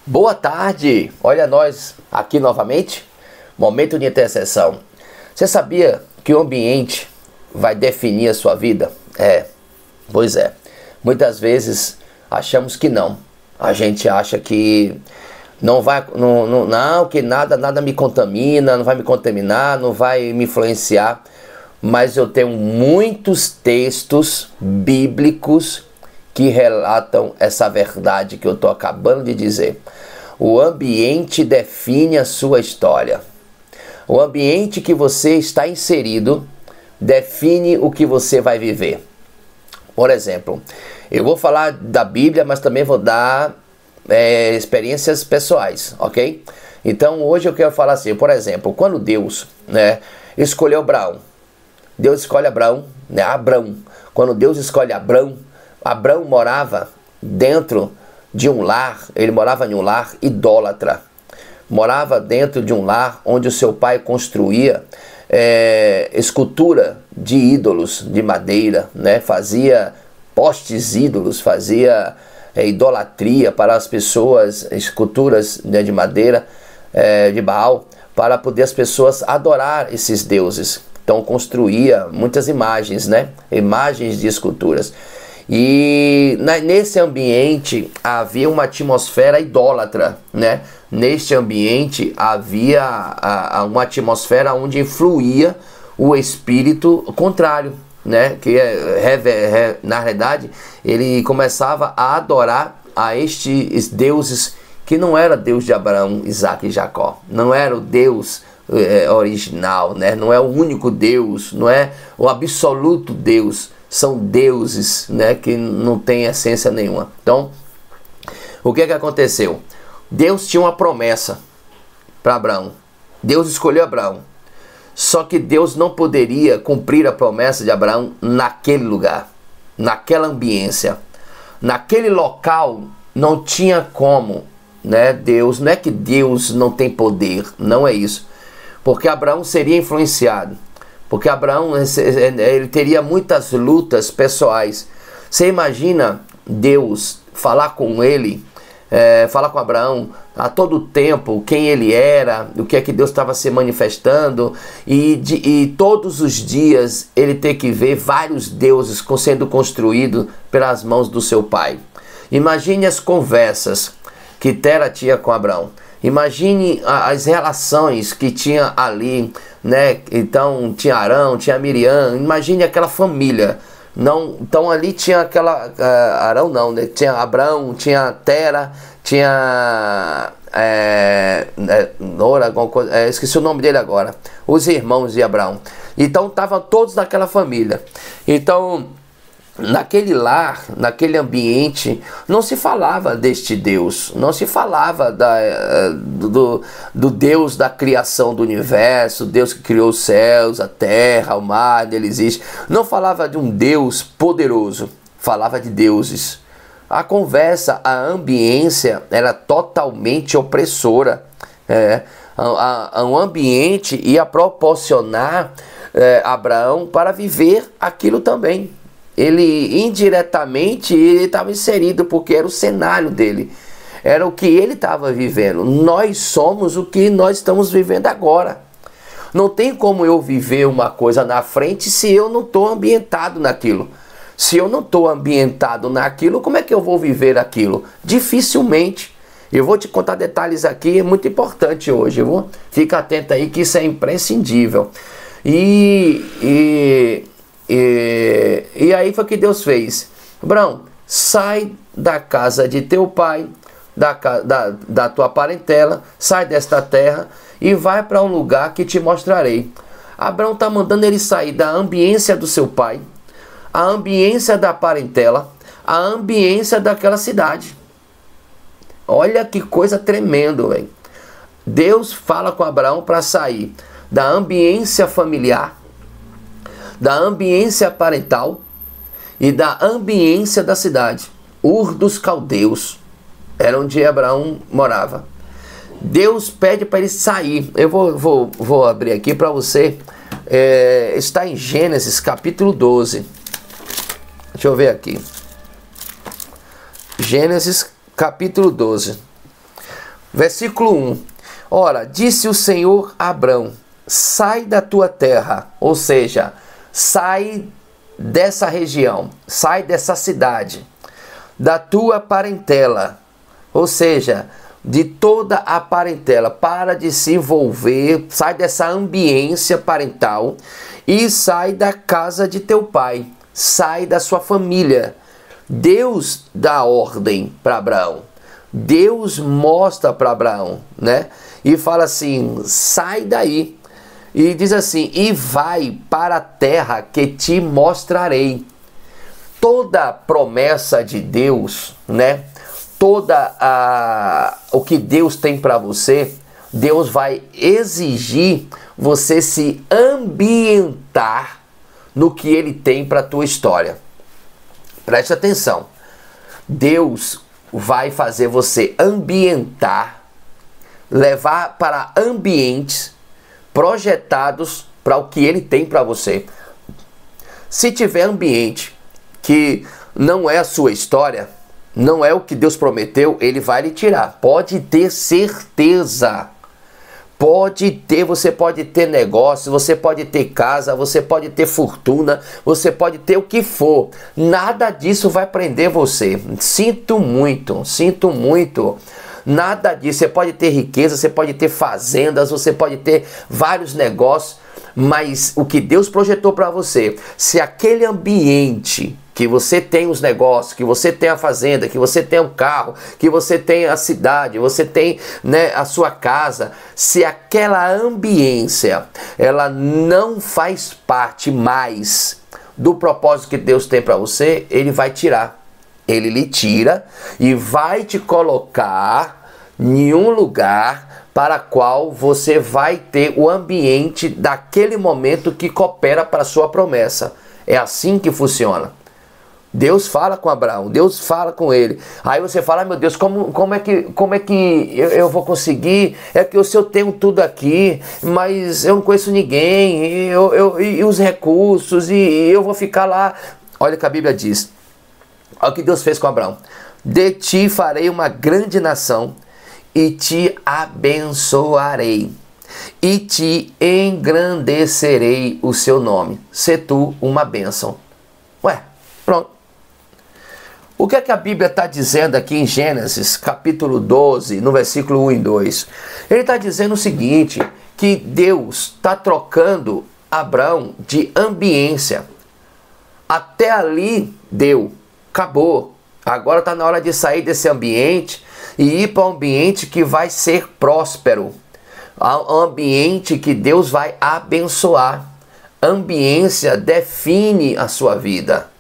Boa tarde, olha nós aqui novamente, momento de intercessão. Você sabia que o ambiente vai definir a sua vida? Pois é, muitas vezes achamos que não. A gente acha que que nada me contamina, não vai me contaminar, não vai me influenciar. Mas eu tenho muitos textos bíblicos que relatam essa verdade que eu estou acabando de dizer. O ambiente define a sua história. O ambiente que você está inserido define o que você vai viver. Por exemplo, eu vou falar da Bíblia, mas também vou dar experiências pessoais, ok? Então hoje eu quero falar assim, por exemplo, quando Deus escolheu Abraão, Deus escolhe Abraão, Abrão. Quando Deus escolhe Abrão, Abrão morava dentro de um lar, ele morava em um lar idólatra. Morava dentro de um lar onde o seu pai construía escultura de ídolos de madeira, fazia postes ídolos, fazia idolatria para as pessoas, esculturas de madeira de Baal, para poder as pessoas adorar esses deuses. Então construía muitas imagens, imagens de esculturas. E nesse ambiente havia uma atmosfera idólatra, Neste ambiente havia uma atmosfera onde influía o espírito contrário, Que na realidade ele começava a adorar a estes deuses que não era Deus de Abraão, Isaac e Jacó, não era o Deus original, não é o único Deus, não é o absoluto Deus. São deuses, que não tem essência nenhuma. Então, o que aconteceu? Deus tinha uma promessa para Abraão. Deus escolheu Abraão. Só que Deus não poderia cumprir a promessa de Abraão naquele lugar, naquela ambiência. Naquele local não tinha como, Deus, não é que Deus não tem poder, não é isso. Porque Abraão seria influenciado. Porque Abraão ele teria muitas lutas pessoais. Você imagina Deus falar com ele, falar com Abraão a todo tempo, quem ele era, o que é que Deus estava se manifestando, e todos os dias ele ter que ver vários deuses sendo construídos pelas mãos do seu pai. Imagine as conversas que Tera tinha com Abraão. Imagine as relações que tinha ali, Então tinha Arão, tinha Miriam, imagine aquela família. Então ali tinha aquela, Arão não, tinha Abraão, tinha Tera, tinha Nora, alguma coisa, esqueci o nome dele agora, os irmãos de Abraão. Então estavam todos naquela família. Então naquele lar, naquele ambiente, não se falava deste Deus, não se falava do Deus da criação do universo, Deus que criou os céus, a terra, o mar, ele existe. Não falava de um Deus poderoso, falava de deuses. A conversa, a ambiência era totalmente opressora. Um ambiente ia proporcionar Abraão para viver aquilo também. Ele indiretamente estava inserido porque era o cenário dele, era o que ele estava vivendo. Nós somos o que nós estamos vivendo agora. Não tem como eu viver uma coisa na frente se eu não estou ambientado naquilo. Se eu não estou ambientado naquilo, como é que eu vou viver aquilo? Dificilmente. Eu vou te contar detalhes aqui, é muito importante hoje. Fica atento aí que isso é imprescindível. E aí foi o que Deus fez. Abraão, sai da casa de teu pai, da tua parentela, sai desta terra e vai para um lugar que te mostrarei. Abraão está mandando ele sair da ambiência do seu pai, a ambiência da parentela, a ambiência daquela cidade. Olha que coisa tremenda, velho. Deus fala com Abraão para sair da ambiência familiar, da ambiência parental e da ambiência da cidade. Ur dos Caldeus era onde Abraão morava. Deus pede para ele sair. Eu vou abrir aqui para você. Está em Gênesis capítulo 12. Deixa eu ver aqui. Gênesis capítulo 12. Versículo 1. Ora, disse o Senhor a Abrão, sai da tua terra, ou seja, sai dessa região, sai dessa cidade, da tua parentela, ou seja, de toda a parentela, para de se envolver, sai dessa ambiência parental e sai da casa de teu pai, sai da sua família. Deus dá ordem para Abraão, Deus mostra para Abraão, né? E fala assim, sai daí. E diz assim, e vai para a terra que te mostrarei. Toda promessa de Deus, né? O que Deus tem para você, Deus vai exigir você se ambientar no que Ele tem para a tua história. Preste atenção. Deus vai fazer você ambientar, levar para ambientes projetados para o que Ele tem para você. Se tiver ambiente que não é a sua história, não é o que Deus prometeu, Ele vai lhe tirar. Pode ter certeza. Você pode ter negócio, você pode ter casa, você pode ter fortuna, você pode ter o que for. Nada disso vai prender você. Sinto muito, sinto muito. Nada disso. Você pode ter riqueza, você pode ter fazendas, você pode ter vários negócios, mas o que Deus projetou para você, se aquele ambiente que você tem os negócios, que você tem a fazenda, que você tem um carro, que você tem a cidade, você tem, né, a sua casa, se aquela ambiência ela não faz parte mais do propósito que Deus tem para você, Ele vai tirar. Ele lhe tira e vai te colocar em um lugar para qual você vai ter o ambiente daquele momento que coopera para a sua promessa. É assim que funciona. Deus fala com Abraão, Deus fala com ele. Aí você fala, meu Deus, como é que eu vou conseguir? É que eu tenho tudo aqui, mas eu não conheço ninguém, e os recursos, e eu vou ficar lá. Olha o que a Bíblia diz. Olha o que Deus fez com Abraão. De ti farei uma grande nação, e te abençoarei, e te engrandecerei o seu nome. Se tu uma bênção. Ué, pronto. O que é que a Bíblia está dizendo aqui em Gênesis, capítulo 12, no versículo 1 e 2? Ele está dizendo o seguinte, que Deus está trocando Abraão de ambiência. Até ali deu, acabou. Agora está na hora de sair desse ambiente e ir para um ambiente que vai ser próspero. Um ambiente que Deus vai abençoar. Ambiência define a sua vida.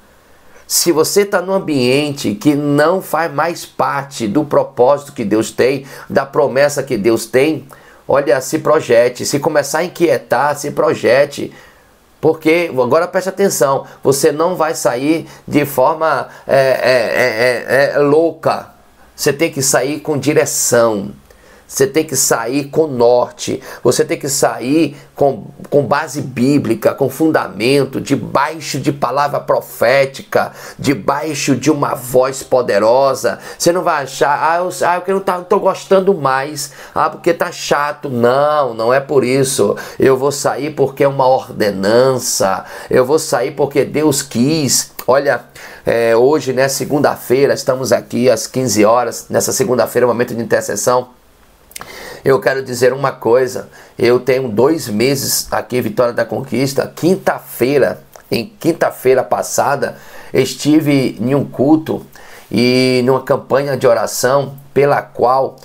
Se você está num ambiente que não faz mais parte do propósito que Deus tem, da promessa que Deus tem, olha, se projete. Se começar a inquietar, se projete. Porque, agora preste atenção, você não vai sair de forma louca. Você tem que sair com direção. Você tem que sair com norte, você tem que sair com base bíblica, com fundamento, debaixo de palavra profética, debaixo de uma voz poderosa. Você não vai achar, eu não estou gostando mais, porque tá chato. Não, não é por isso. Eu vou sair porque é uma ordenança, eu vou sair porque Deus quis. Olha, hoje, né, segunda-feira, estamos aqui às 15 horas, nessa segunda-feira, momento de intercessão. Eu quero dizer uma coisa, eu tenho 2 meses aqui em Vitória da Conquista. Quinta-feira passada, estive em um culto e numa campanha de oração pela qual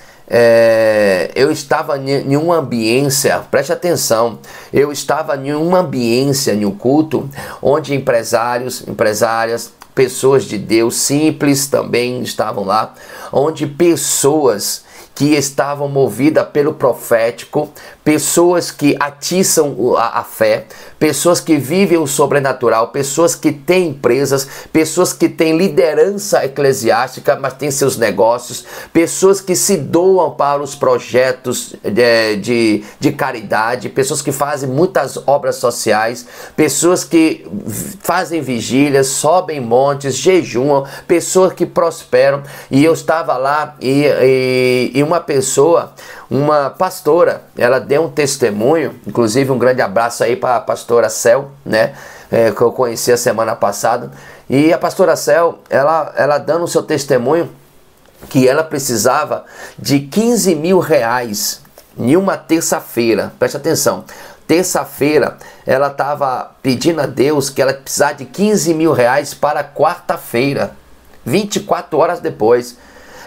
eu estava em uma ambiência, preste atenção, eu estava em uma ambiência, em um culto, onde empresários, empresárias, pessoas de Deus simples também estavam lá, onde pessoas que estavam movidas pelo profético, pessoas que atiçam a fé, pessoas que vivem o sobrenatural, pessoas que têm empresas, pessoas que têm liderança eclesiástica, mas têm seus negócios, pessoas que se doam para os projetos de caridade, pessoas que fazem muitas obras sociais, pessoas que fazem vigílias, sobem montes, jejuam, pessoas que prosperam. E eu estava lá e E uma pessoa, uma pastora, ela deu um testemunho, inclusive um grande abraço aí para a pastora Cel, né? Que eu conheci a semana passada. E a pastora Cel, ela dando o seu testemunho, que ela precisava de 15 mil reais em uma terça-feira. Preste atenção. Terça-feira, ela estava pedindo a Deus que ela precisava de 15 mil reais para quarta-feira. 24 horas depois.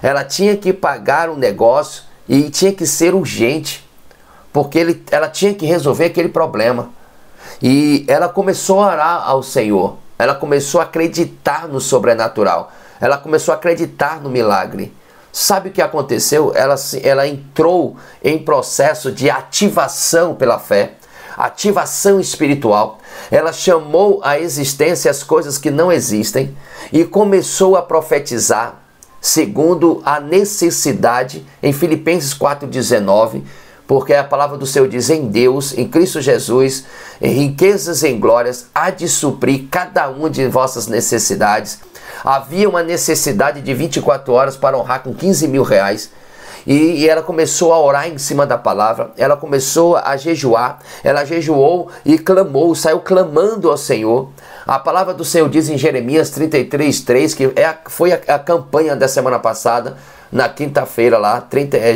Ela tinha que pagar um negócio e tinha que ser urgente. Porque ela tinha que resolver aquele problema. E ela começou a orar ao Senhor. Ela começou a acreditar no sobrenatural. Ela começou a acreditar no milagre. Sabe o que aconteceu? Ela entrou em processo de ativação pela fé. Ativação espiritual. Ela chamou à existência as coisas que não existem e começou a profetizar segundo a necessidade em Filipenses 4,19, porque a palavra do Senhor diz: em Deus, em Cristo Jesus, em riquezas e em glórias, há de suprir cada uma de vossas necessidades. Havia uma necessidade de 24 horas para honrar com 15 mil reais. E ela começou a orar em cima da palavra, ela começou a jejuar, ela jejuou e clamou, saiu clamando ao Senhor. A palavra do Senhor diz em Jeremias 33:3, que foi a campanha da semana passada, na quinta-feira lá,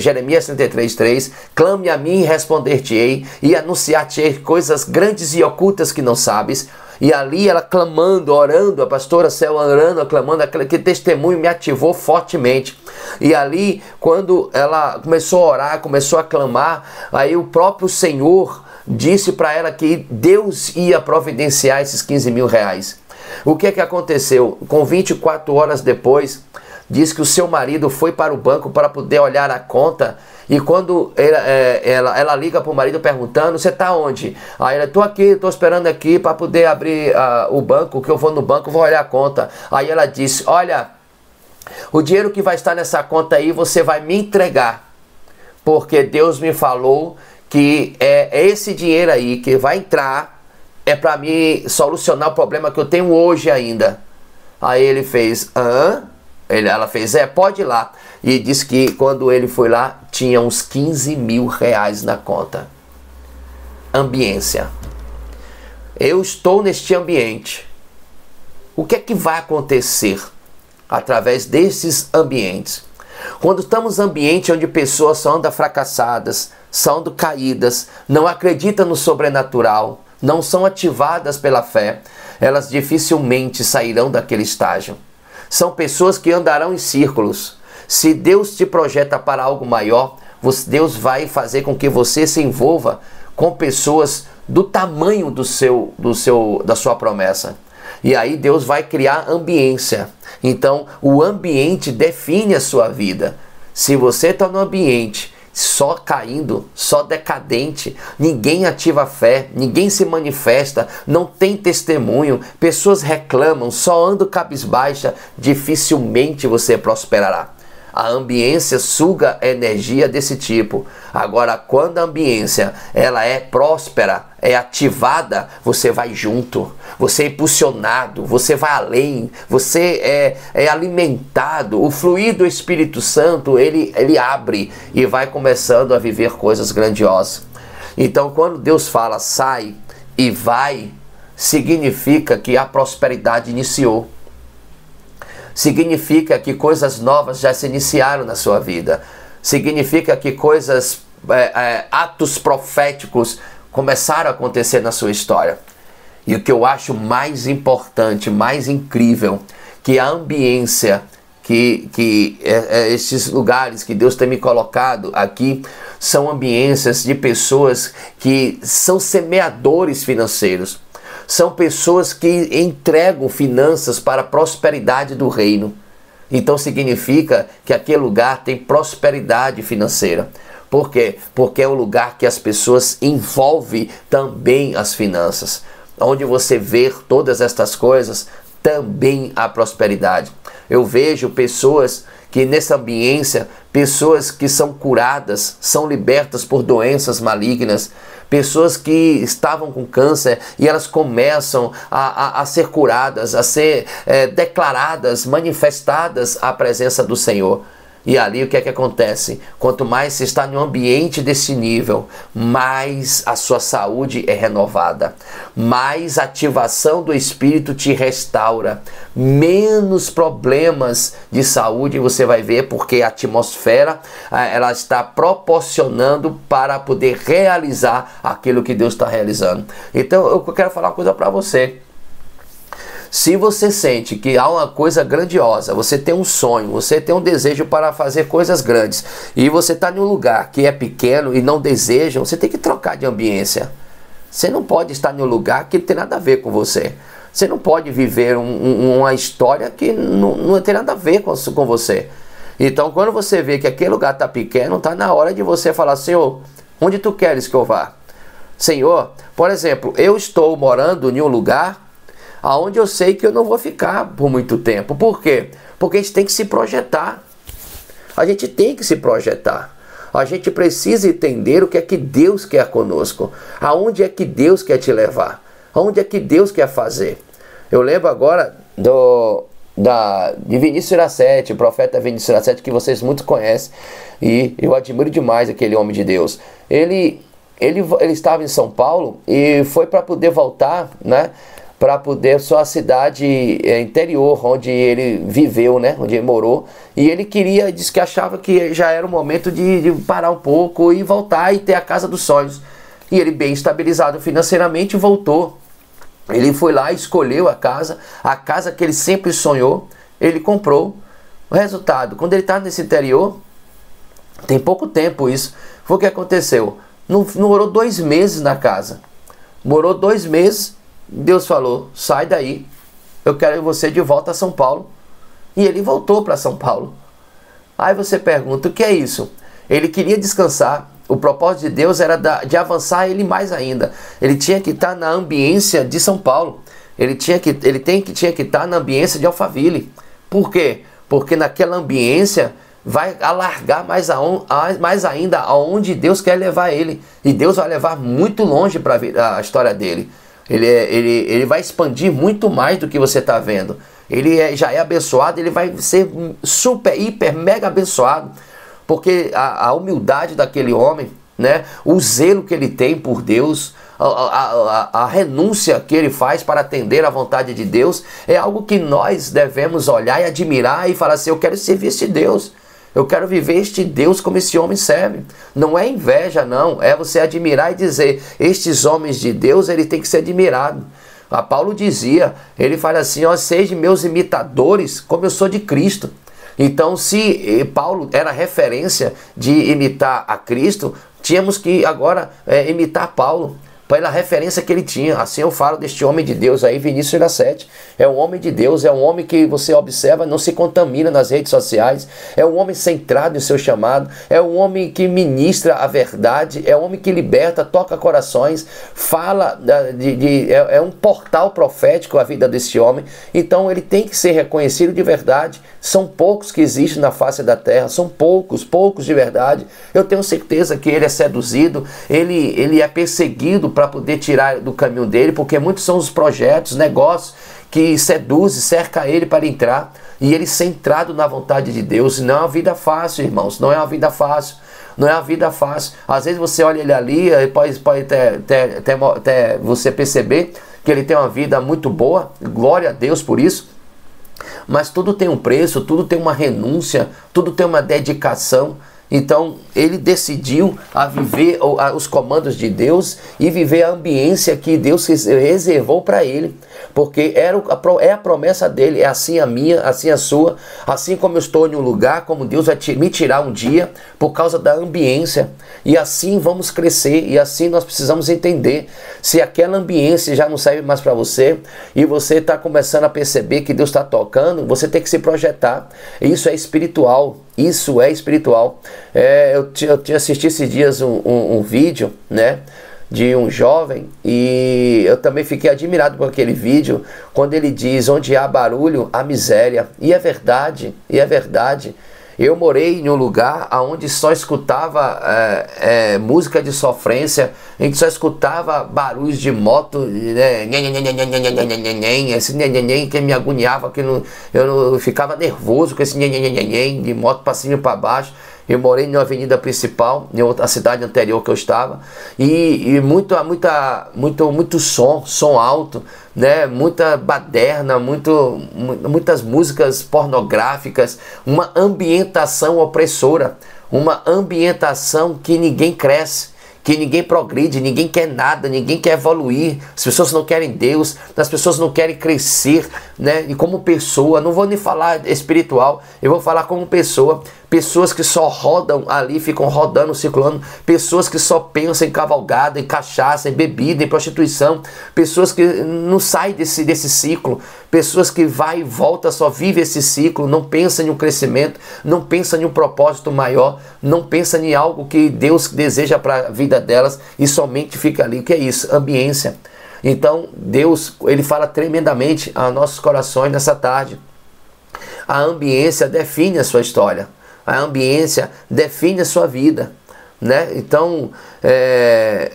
Jeremias 33:3, clame a mim e responder-te-ei, e anunciar-te-ei coisas grandes e ocultas que não sabes. E ali ela clamando, orando, a pastora Cel orando, clamando, aquele testemunho me ativou fortemente. E ali, quando ela começou a orar, começou a clamar, aí o próprio Senhor disse para ela que Deus ia providenciar esses 15 mil reais. O que é que aconteceu? Com 24 horas depois, diz que o seu marido foi para o banco para poder olhar a conta. E quando ela liga para o marido perguntando: você está onde? Aí ela: estou aqui, estou esperando aqui para poder abrir o banco, que eu vou no banco, vou olhar a conta. Aí ela disse: olha, o dinheiro que vai estar nessa conta aí você vai me entregar, porque Deus me falou que é esse dinheiro aí que vai entrar, é para me solucionar o problema que eu tenho hoje ainda. Aí ele fez: hã? Ela fez: pode ir lá. E disse que quando ele foi lá, tinha uns 15 mil reais na conta. Ambiência. Eu estou neste ambiente. O que é que vai acontecer através desses ambientes? Quando estamos em ambiente onde pessoas só andam fracassadas, só andam caídas, não acreditam no sobrenatural, não são ativadas pela fé, elas dificilmente sairão daquele estágio. São pessoas que andarão em círculos. Se Deus te projeta para algo maior, Deus vai fazer com que você se envolva com pessoas do tamanho da sua promessa. E aí Deus vai criar ambiência. Então o ambiente define a sua vida. Se você está no ambiente só caindo, só decadente, ninguém ativa a fé, ninguém se manifesta, não tem testemunho, pessoas reclamam, só andam cabisbaixa, dificilmente você prosperará. A ambiência suga energia desse tipo. Agora, quando a ambiência ela é próspera, é ativada, você vai junto, você é impulsionado, você vai além, você é alimentado. O fluir do Espírito Santo, ele abre e vai começando a viver coisas grandiosas. Então, quando Deus fala sai e vai, significa que a prosperidade iniciou. Significa que coisas novas já se iniciaram na sua vida. Significa que atos proféticos começaram a acontecer na sua história. E o que eu acho mais importante, mais incrível, que a ambiência, esses lugares que Deus tem me colocado aqui, são ambiências de pessoas que são semeadores financeiros. São pessoas que entregam finanças para a prosperidade do reino. Então significa que aquele lugar tem prosperidade financeira. Por quê? Porque é um lugar que as pessoas envolvem também as finanças. Onde você vê todas estas coisas, também há prosperidade. Eu vejo pessoas que nessa ambiência, pessoas que são curadas, são libertas por doenças malignas, pessoas que estavam com câncer e elas começam a ser curadas, a ser declaradas, manifestadas à presença do Senhor. E ali o que é que acontece? Quanto mais você está em um ambiente desse nível, mais a sua saúde é renovada, mais a ativação do Espírito te restaura, menos problemas de saúde você vai ver, porque a atmosfera ela está proporcionando para poder realizar aquilo que Deus está realizando. Então eu quero falar uma coisa para você. Se você sente que há uma coisa grandiosa, você tem um sonho, você tem um desejo para fazer coisas grandes, e você está em um lugar que é pequeno e não deseja, você tem que trocar de ambiência. Você não pode estar em um lugar que não tem nada a ver com você. Você não pode viver uma história que não tem nada a ver com você. Então, quando você vê que aquele lugar está pequeno, está na hora de você falar: Senhor, onde tu queres que eu vá? Senhor, por exemplo, eu estou morando em um lugar aonde eu sei que eu não vou ficar por muito tempo. Por quê? Porque a gente tem que se projetar. A gente tem que se projetar. A gente precisa entender o que é que Deus quer conosco. Aonde é que Deus quer te levar? Aonde é que Deus quer fazer? Eu lembro agora de Vinícius Iracete, o profeta Vinícius Iracete, que vocês muito conhecem. E eu admiro demais aquele homem de Deus. Ele estava em São Paulo e foi para poder voltar, né? Para poder sua cidade interior, onde ele viveu, né, onde ele morou, e ele disse que achava que já era o momento de parar um pouco e voltar e ter a casa dos sonhos. E ele, bem estabilizado financeiramente, voltou. Ele foi lá, escolheu a casa que ele sempre sonhou, ele comprou. O resultado, quando ele está nesse interior, tem pouco tempo isso, foi o que aconteceu. Não morou 2 meses na casa, morou 2 meses. Deus falou: sai daí, eu quero você de volta a São Paulo. E ele voltou para São Paulo. Aí você pergunta: o que é isso? Ele queria descansar. O propósito de Deus era de avançar ele mais ainda. Ele tinha que estar na ambiência de São Paulo. Ele tinha que estar na ambiência de Alphaville. Por quê? Porque naquela ambiência vai alargar mais ainda aonde Deus quer levar ele. E Deus vai levar muito longe para a história dele. Ele vai expandir muito mais do que você está vendo. Ele já é abençoado, ele vai ser super, hiper, mega abençoado. Porque a humildade daquele homem, né, o zelo que ele tem por Deus, a renúncia que ele faz para atender à vontade de Deus, é algo que nós devemos olhar e admirar e falar assim: eu quero servir esse Deus. Eu quero viver este Deus como esse homem serve. Não é inveja, não. É você admirar e dizer: estes homens de Deus, ele tem que ser admirado. A Paulo dizia, ele fala assim: ó, sejam meus imitadores como eu sou de Cristo. Então, se Paulo era referência de imitar a Cristo, tínhamos que agora imitar Paulo, pela referência que ele tinha. Assim eu falo deste homem de Deus aí, Vinícius Iracete. É um homem de Deus, é um homem que você observa, não se contamina nas redes sociais, é um homem centrado em seu chamado, é um homem que ministra a verdade, é um homem que liberta, toca corações, fala, é um portal profético a vida desse homem. Então ele tem que ser reconhecido de verdade. São poucos que existem na face da terra, são poucos de verdade. Eu tenho certeza que ele é seduzido, ele é perseguido para poder tirar do caminho dele, porque muitos são os projetos, negócios que seduzem, cerca ele para entrar, e ele centrado na vontade de Deus. Não é uma vida fácil, irmãos, não é uma vida fácil, não é uma vida fácil. Às vezes você olha ele ali, pode até você perceber que ele tem uma vida muito boa, glória a Deus por isso, mas tudo tem um preço, tudo tem uma renúncia, tudo tem uma dedicação. Então ele decidiu a viver os comandos de Deus e viver a ambiência que Deus reservou para ele, porque é a promessa dele, é assim a minha, assim a sua. Assim como eu estou em um lugar, como Deus vai me tirar um dia por causa da ambiência, e assim vamos crescer, e assim nós precisamos entender. Se aquela ambiência já não serve mais para você e você está começando a perceber que Deus está tocando, você tem que se projetar. Isso é espiritual. Isso é espiritual. Eu tinha assistido esses dias um vídeo, né, de um jovem, e eu também fiquei admirado com aquele vídeo, quando ele diz: onde há barulho, há miséria. E é verdade, Eu morei em um lugar onde só escutava música de sofrência, a gente só escutava barulhos de moto, né? Esse nhenhenhen que me agoniava, que eu ficava nervoso com esse nhenhenhen de moto para cima e para baixo. Eu morei numa avenida principal, em outra cidade anterior que eu estava, e muito som alto, né? Muita baderna, muitas músicas pornográficas, uma ambientação opressora, uma ambientação que ninguém cresce, que ninguém progride, ninguém quer nada, ninguém quer evoluir, as pessoas não querem Deus, as pessoas não querem crescer, né? E como pessoa, não vou nem falar espiritual, eu vou falar como pessoa. Pessoas que só rodam ali, ficam rodando, circulando. Pessoas que só pensam em cavalgada, em cachaça, em bebida, em prostituição. Pessoas que não saem desse ciclo. Pessoas que vai e volta, só vive esse ciclo. Não pensam em um crescimento, não pensam em um propósito maior, não pensam em algo que Deus deseja para a vida delas e somente fica ali. O que é isso? Ambiência. Então Deus, Ele fala tremendamente aos nossos corações nessa tarde. A ambiência define a sua história. A ambiência define a sua vida, né? Então,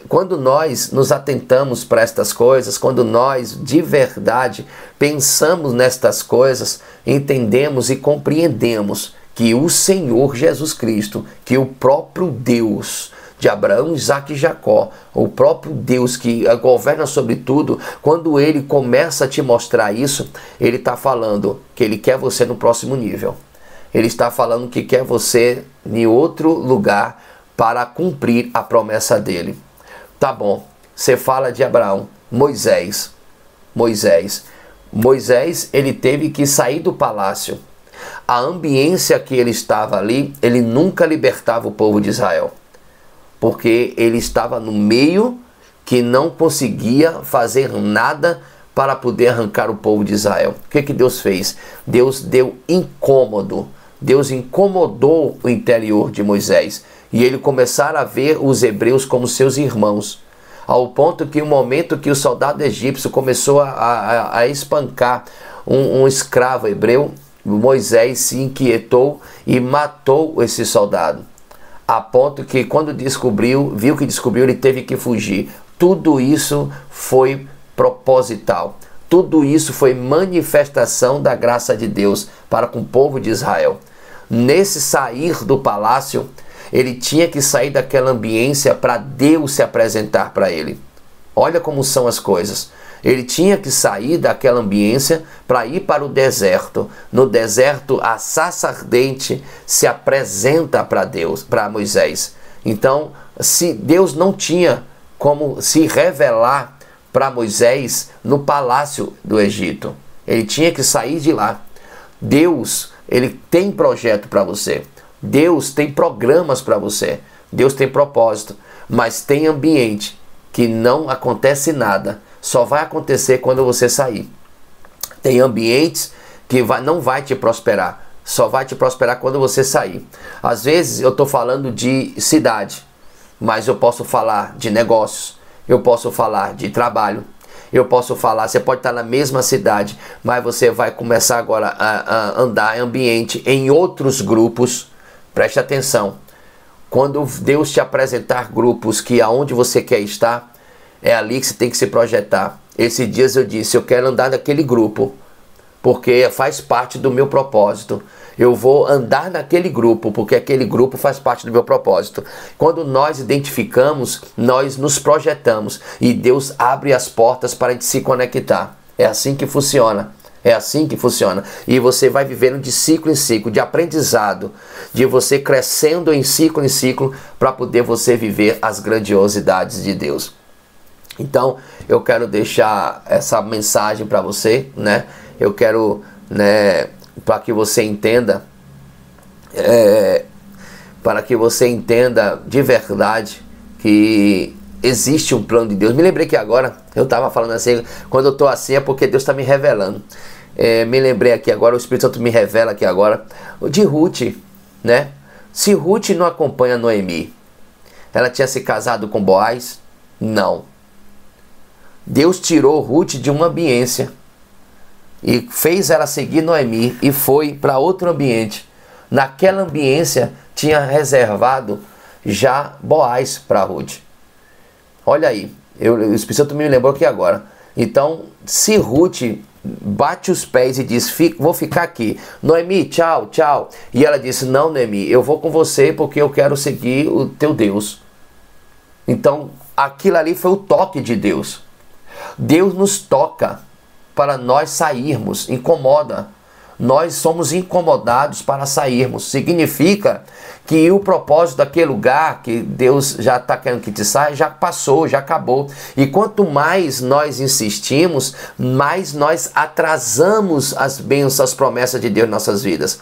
quando nós nos atentamos para estas coisas, quando nós de verdade pensamos nestas coisas, entendemos e compreendemos que o Senhor Jesus Cristo, que o próprio Deus de Abraão, Isaque e Jacó, o próprio Deus que governa sobre tudo, quando Ele começa a te mostrar isso, Ele está falando que Ele quer você no próximo nível. Ele está falando que quer você em outro lugar para cumprir a promessa dele. Tá bom, você fala de Abraão, Moisés, ele teve que sair do palácio. A ambiência que ele estava ali, ele nunca libertava o povo de Israel, porque ele estava no meio que não conseguia fazer nada para poder arrancar o povo de Israel. O que Deus fez? Deus deu incômodo. Deus incomodou o interior de Moisés e ele começaram a ver os hebreus como seus irmãos, ao ponto que o momento que o soldado egípcio começou a espancar um escravo hebreu, Moisés se inquietou e matou esse soldado, a ponto que quando viu que descobriu, ele teve que fugir. Tudo isso foi proposital. Tudo isso foi manifestação da graça de Deus para com o povo de Israel. Nesse sair do palácio, ele tinha que sair daquela ambiência para Deus se apresentar para ele. Olha como são as coisas. Ele tinha que sair daquela ambiência para ir para o deserto. No deserto, a sarça ardente se apresenta para Deus, para Moisés. Então, se Deus não tinha como se revelar para Moisés no palácio do Egito, ele tinha que sair de lá. Deus, ele tem projeto para você. Deus tem programas para você. Deus tem propósito, mas tem ambiente que não acontece nada. Só vai acontecer quando você sair. Tem ambientes que não vai te prosperar. Só vai te prosperar quando você sair. Às vezes eu estou falando de cidade, mas eu posso falar de negócios. Eu posso falar de trabalho. Eu posso falar, você pode estar na mesma cidade, mas você vai começar agora a andar em ambiente, em outros grupos. Preste atenção. Quando Deus te apresentar grupos que aonde você quer estar, é ali que você tem que se projetar. Esses dias eu disse, eu quero andar naquele grupo, porque faz parte do meu propósito. Eu vou andar naquele grupo, porque aquele grupo faz parte do meu propósito. Quando nós identificamos, nós nos projetamos e Deus abre as portas para a gente se conectar. É assim que funciona. É assim que funciona. E você vai vivendo de ciclo em ciclo, de aprendizado, de você crescendo em ciclo, para poder você viver as grandiosidades de Deus. Então, eu quero deixar essa mensagem para você, né? Eu quero, né, para que você entenda, de verdade que existe um plano de Deus. Me lembrei que agora, eu estava falando assim, quando eu estou assim é porque Deus está me revelando. Me lembrei aqui agora, o Espírito Santo me revela aqui agora, de Ruth, né? Se Ruth não acompanha Noemi, ela tinha se casado com Boaz? Não. Deus tirou Ruth de uma ambiência e fez ela seguir Noemi e foi para outro ambiente. naquela ambiência, tinha reservado já Boaz para Ruth. Olha aí, o Espírito Santo me lembrou aqui agora. Então, se Ruth bate os pés e diz, vou ficar aqui, Noemi, tchau, tchau, e ela disse, não, Noemi, eu vou com você porque eu quero seguir o teu Deus. Então, aquilo ali foi o toque de Deus. Deus nos toca para nós sairmos, incomoda. Nós somos incomodados para sairmos. Significa que o propósito daquele lugar que Deus já está querendo que te saia, já passou, já acabou. E quanto mais nós insistimos, mais nós atrasamos as bênçãos, as promessas de Deus em nossas vidas.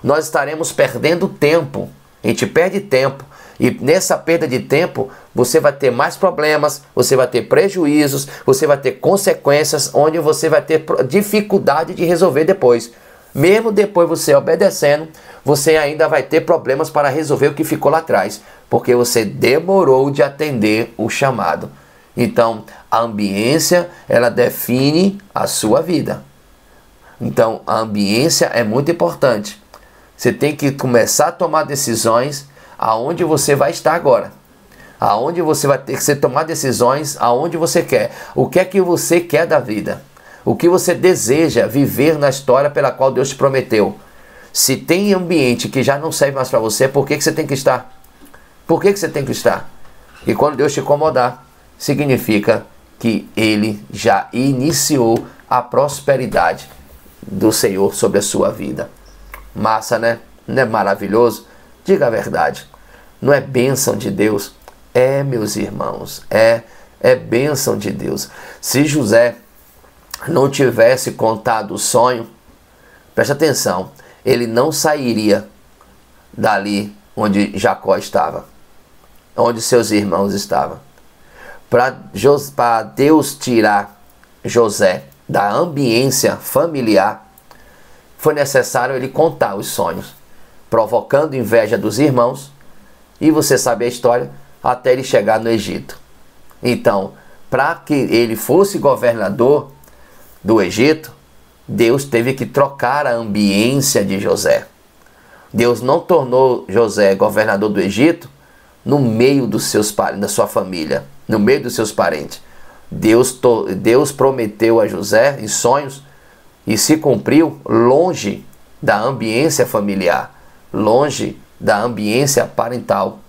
Nós estaremos perdendo tempo. A gente perde tempo. E nessa perda de tempo, você vai ter mais problemas, você vai ter prejuízos, você vai ter consequências, onde você vai ter dificuldade de resolver depois. Mesmo depois você obedecendo, você ainda vai ter problemas para resolver o que ficou lá atrás, porque você demorou de atender o chamado. Então, a ambiência, ela define a sua vida. Então, a ambiência é muito importante. Você tem que começar a tomar decisões aonde você vai estar agora. Aonde você vai ter que tomar decisões aonde você quer. O que é que você quer da vida? O que você deseja viver na história pela qual Deus te prometeu? Se tem ambiente que já não serve mais para você, por que você tem que estar? Por que você tem que estar? E quando Deus te incomodar, significa que Ele já iniciou a prosperidade do Senhor sobre a sua vida. Massa, né? Não é maravilhoso? Diga a verdade. Não é bênção de Deus? É, meus irmãos, é bênção de Deus. Se José não tivesse contado o sonho, preste atenção, ele não sairia dali onde Jacó estava, onde seus irmãos estavam. Para Deus tirar José da ambiência familiar, foi necessário ele contar os sonhos, provocando inveja dos irmãos, e você sabe a história, até ele chegar no Egito. Então, para que ele fosse governador do Egito, Deus teve que trocar a ambiência de José. Deus não tornou José governador do Egito no meio dos seus parentes, da sua família, no meio dos seus parentes. Deus prometeu a José em sonhos e se cumpriu longe da ambiência familiar, longe da ambiência parental.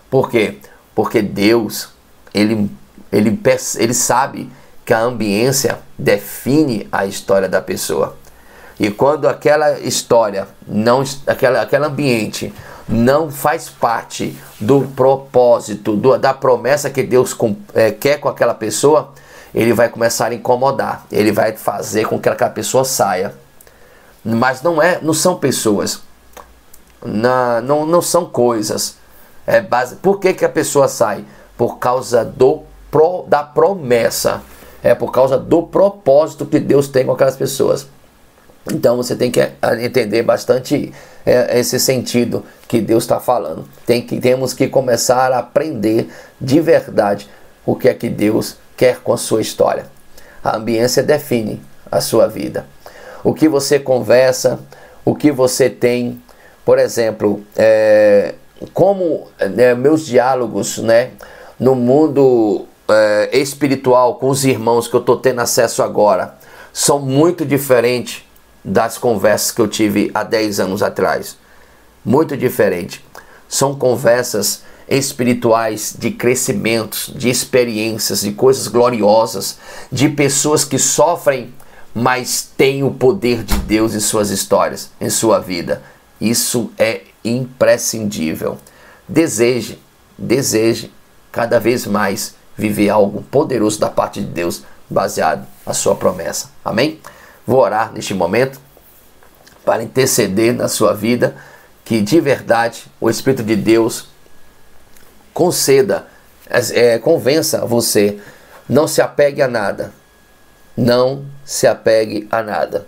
Por quê? Porque Deus, ele sabe que a ambiência define a história da pessoa. E quando aquela história, aquele ambiente não faz parte do propósito, da promessa que Deus quer com aquela pessoa, ele vai começar a incomodar. Ele vai fazer com que aquela pessoa saia. Mas não são pessoas. Não são coisas. Por que a pessoa sai? Por causa da promessa. É por causa do propósito que Deus tem com aquelas pessoas. Então você tem que entender bastante esse sentido que Deus está falando. Temos que começar a aprender de verdade o que é que Deus quer com a sua história. A ambiência define a sua vida. O que você conversa, o que você tem, por exemplo, como meus diálogos, né, no mundo espiritual com os irmãos que eu estou tendo acesso agora, são muito diferentes das conversas que eu tive há 10 anos atrás. Muito diferente. São conversas espirituais de crescimentos, de experiências, de coisas gloriosas, de pessoas que sofrem, mas têm o poder de Deus em suas histórias, em sua vida. Isso é imprescindível. Deseje cada vez mais viver algo poderoso da parte de Deus, baseado na sua promessa. Amém? Vou orar neste momento para interceder na sua vida, que de verdade o Espírito de Deus convença você. Não se apegue a nada. Não se apegue a nada.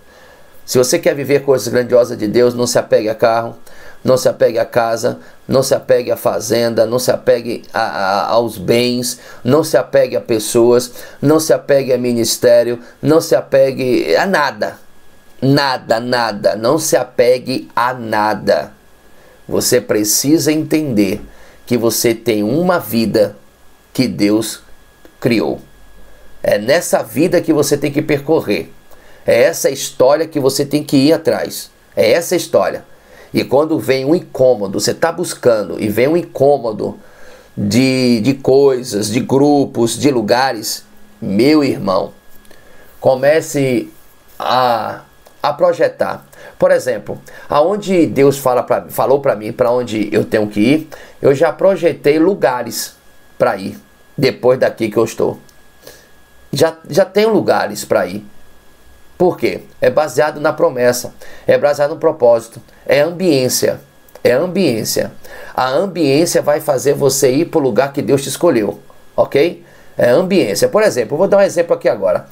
Se você quer viver coisas grandiosas de Deus, não se apegue a carro, não se apegue a casa, não se apegue à fazenda, não se apegue aos bens, não se apegue a pessoas, não se apegue a ministério, não se apegue a nada. Nada, não se apegue a nada. Você precisa entender que você tem uma vida que Deus criou. É nessa vida que você tem que percorrer. É essa história que você tem que ir atrás. É essa história. E quando vem um incômodo, você está buscando e vem um incômodo de coisas, de grupos, de lugares, meu irmão, comece a projetar. Por exemplo, aonde Deus falou para mim para onde eu tenho que ir, eu já projetei lugares para ir depois daqui que eu estou. Já tenho lugares para ir. Por quê? É baseado na promessa, é baseado no propósito, é ambiência. É ambiência. A ambiência vai fazer você ir para o lugar que Deus te escolheu, ok? É ambiência. Por exemplo, eu vou dar um exemplo aqui agora.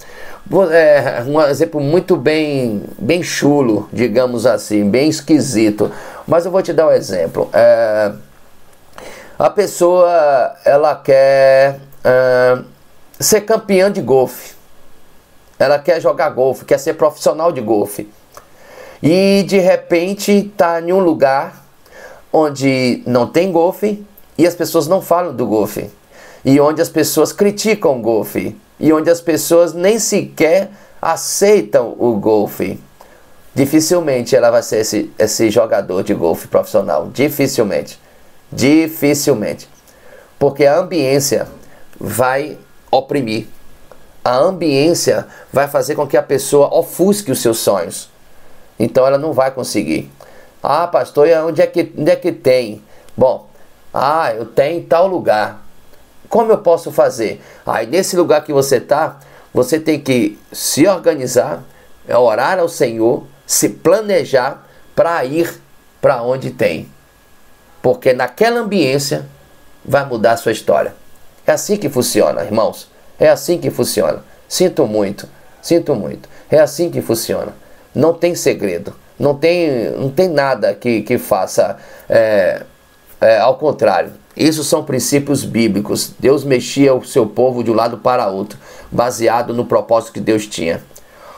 Um exemplo muito bem chulo, digamos assim, bem esquisito. Mas eu vou te dar um exemplo. A pessoa, ela quer ser campeã de golfe. Ela quer jogar golfe, quer ser profissional de golfe. E de repente está em um lugar onde não tem golfe e as pessoas não falam do golfe. E onde as pessoas criticam o golfe. E onde as pessoas nem sequer aceitam o golfe. Dificilmente ela vai ser esse jogador de golfe profissional. Dificilmente. Dificilmente. Porque a ambiência vai oprimir. A ambiência vai fazer com que a pessoa ofusque os seus sonhos. Então ela não vai conseguir. Ah, pastor, e onde é que tem? Bom, eu tenho em tal lugar. Como eu posso fazer? Aí nesse lugar que você está, você tem que se organizar, orar ao Senhor, se planejar para ir para onde tem. Porque naquela ambiência vai mudar a sua história. É assim que funciona, irmãos. É assim que funciona. Sinto muito, sinto muito. É assim que funciona. Não tem segredo. Não tem nada que faça ao contrário. Isso são princípios bíblicos. Deus mexia o seu povo de um lado para outro, baseado no propósito que Deus tinha.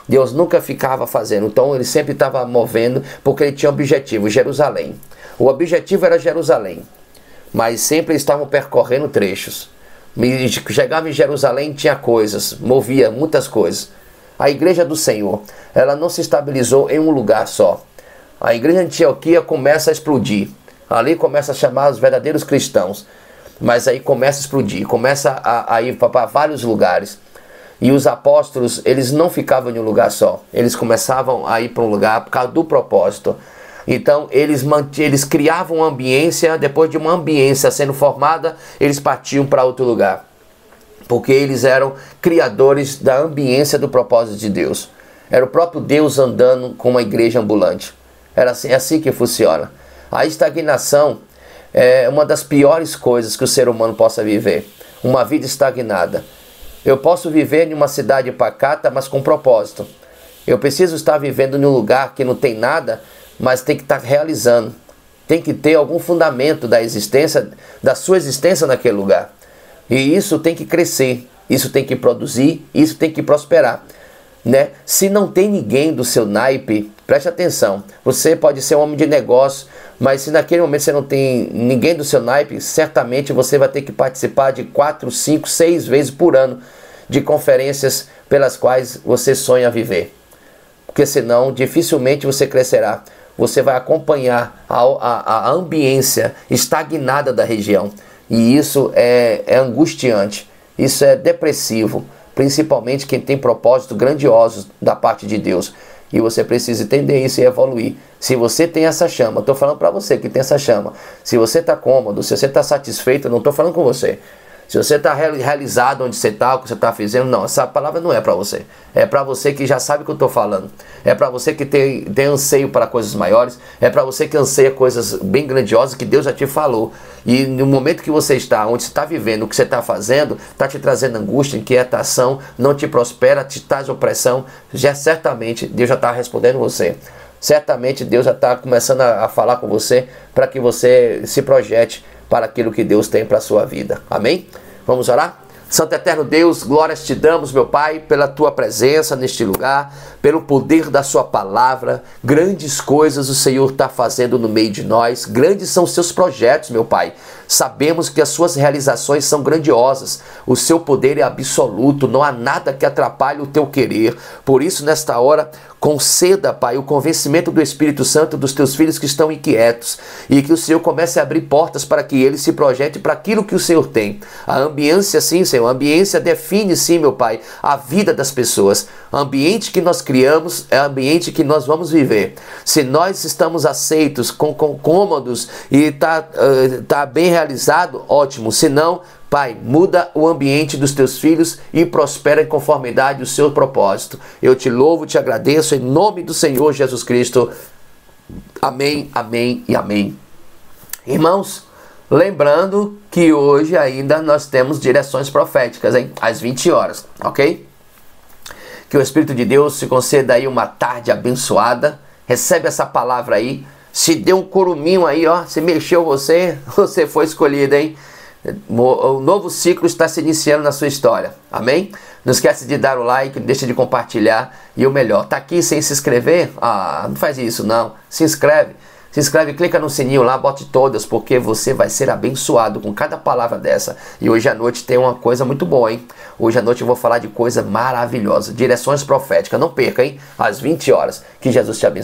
Deus nunca ficava fazendo, então ele sempre estava movendo, porque ele tinha um objetivo, Jerusalém. O objetivo era Jerusalém, mas sempre estavam percorrendo trechos. Chegava em Jerusalém, tinha coisas, movia muitas coisas. A igreja do Senhor, ela não se estabilizou em um lugar só. A igreja de Antioquia começa a explodir. Ali começa a chamar os verdadeiros cristãos. Mas aí começa a explodir, começa a ir para vários lugares. E os apóstolos, eles não ficavam em um lugar só. Eles começavam a ir para um lugar por causa do propósito. Então eles criavam uma ambiência, depois de uma ambiência sendo formada, eles partiam para outro lugar. Porque eles eram criadores da ambiência do propósito de Deus. Era o próprio Deus andando com uma igreja ambulante. É assim que funciona. A estagnação é uma das piores coisas que o ser humano possa viver. Uma vida estagnada. Eu posso viver em uma cidade pacata, mas com propósito. Eu preciso estar vivendo em um lugar que não tem nada, mas tem que estar realizando. Tem que ter algum fundamento da sua existência naquele lugar. E isso tem que crescer, isso tem que produzir, isso tem que prosperar, né? Se não tem ninguém do seu naipe, preste atenção, você pode ser um homem de negócio, mas se naquele momento você não tem ninguém do seu naipe, certamente você vai ter que participar de 4, 5, 6 vezes por ano de conferências pelas quais você sonha viver. Porque senão dificilmente você crescerá. Você vai acompanhar a ambiência estagnada da região. E isso é angustiante, isso é depressivo, principalmente quem tem propósitos grandiosos da parte de Deus. E você precisa entender isso e evoluir. Se você tem essa chama, estou falando para você que tem essa chama. Se você está cômodo, se você está satisfeito, eu não estou falando com você. Se você está realizado onde você está, o que você está fazendo, não, essa palavra não é para você. É para você que já sabe o que eu estou falando. É para você que tem anseio para coisas maiores. É para você que anseia coisas bem grandiosas que Deus já te falou. E no momento que você está, onde você está vivendo, o que você está fazendo, está te trazendo angústia, inquietação, não te prospera, te traz opressão, já certamente Deus já está respondendo você. Certamente Deus já está começando a falar com você para que você se projete para aquilo que Deus tem para a sua vida. Amém? Vamos orar? Santo Eterno Deus, glórias te damos, meu Pai, pela tua presença neste lugar, pelo poder da sua palavra. Grandes coisas o Senhor está fazendo no meio de nós, grandes são os seus projetos, meu Pai. Sabemos que as suas realizações são grandiosas, o seu poder é absoluto, não há nada que atrapalhe o teu querer. Por isso, nesta hora, conceda, Pai, o convencimento do Espírito Santo dos teus filhos que estão inquietos, e que o Senhor comece a abrir portas para que eles se projetem para aquilo que o Senhor tem. A ambiência, sim, Senhor, a ambiência define, sim, meu Pai, a vida das pessoas. O ambiente que nós criamos é o ambiente que nós vamos viver. Se nós estamos aceitos, com cômodos e tá bem realizado, ótimo. Se não, Pai, muda o ambiente dos teus filhos e prospera em conformidade ao seu propósito. Eu te louvo, te agradeço em nome do Senhor Jesus Cristo. Amém, amém e amém. Irmãos, lembrando que hoje ainda nós temos direções proféticas, hein? Às 20 horas, ok? Que o Espírito de Deus se conceda aí uma tarde abençoada. Recebe essa palavra aí. Se deu um coruminho aí, ó, se mexeu você foi escolhido, hein? O novo ciclo está se iniciando na sua história, amém? Não esquece de dar o like, não deixa de compartilhar, e o melhor, tá aqui sem se inscrever? Ah, não faz isso não, se inscreve, clica no sininho lá, bote todas, porque você vai ser abençoado com cada palavra dessa. E hoje à noite tem uma coisa muito boa, hein? Hoje à noite eu vou falar de coisa maravilhosa, direções proféticas, não perca, hein? Às 20 horas, que Jesus te abençoe.